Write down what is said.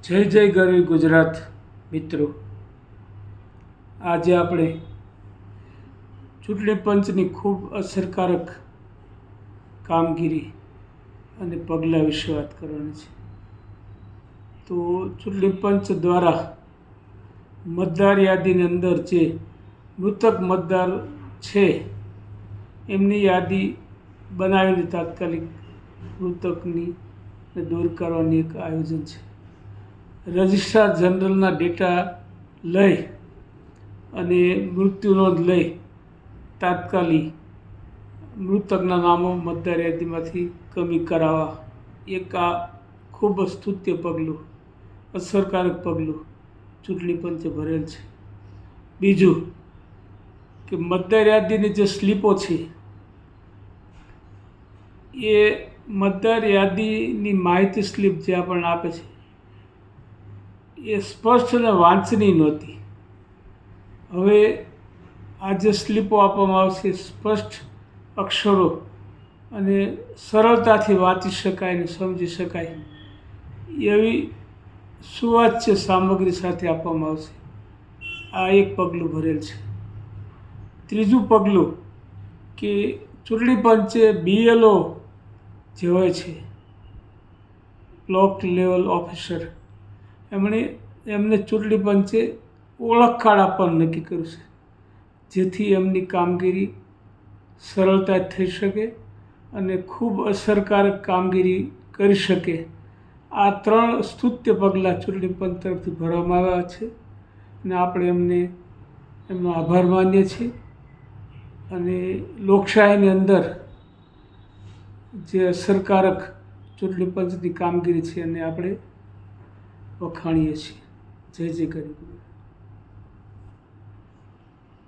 જય જય ગરવી ગુજરાત મિત્રો, આજે આપણે ચૂંટણી પંચની ખૂબ અસરકારક કામગીરી અને પગલાં વિશે વાત કરવાની છે. તો ચૂંટણી પંચ દ્વારા મતદાર યાદીની અંદર જે મૃતક મતદાર છે એમની યાદી બનાવીને તાત્કાલિક મૃતકની દૂર કરવાની એક આયોજન છે. રજિસ્ટ્રાર જનરલના ડેટા લઈ અને મૃત્યુ નોંધ લઈ તાત્કાલિક મૃતકના નામો મતદાર યાદીમાંથી કમી કરાવવા એક આ ખૂબ સ્તુત્ય પગલું, અસરકારક પગલું ચૂંટણી પંચે ભરેલ છે. બીજું કે મતદાર યાદીની જે સ્લીપો છે એ મતદાર યાદીની માહિતી સ્લીપ જે આપણને આપે છે એ સ્પષ્ટ અને વાંચનીય નહોતી. હવે આ જે સ્લીપો આપવામાં આવશે સ્પષ્ટ અક્ષરો અને સરળતાથી વાંચી શકાય અને સમજી શકાય એવી સુવાચ્ય સામગ્રી સાથે આપવામાં આવશે. આ એક પગલું ભરેલ છે. ત્રીજું પગલું કે ચૂંટણી પંચે BLO જે હોય છે, બ્લોક લેવલ ઓફિસર, એમને ચૂંટણી પંચે ઓળખ કાર્ડ આપવાનું નક્કી કર્યું છે, જેથી એમની કામગીરી સરળતાથી થઈ શકે અને ખૂબ અસરકારક કામગીરી કરી શકે. આ 3 સ્તુત્ય પગલાં ચૂંટણી પંચ તરફથી ભરવામાં આવ્યા છે અને આપણે એમનો આભાર માનીએ છીએ અને લોકશાહીની અંદર જે અસરકારક ચૂંટણી પંચની કામગીરી છે એને આપણે વખાણીએ છીએ. જય જય ગરવી.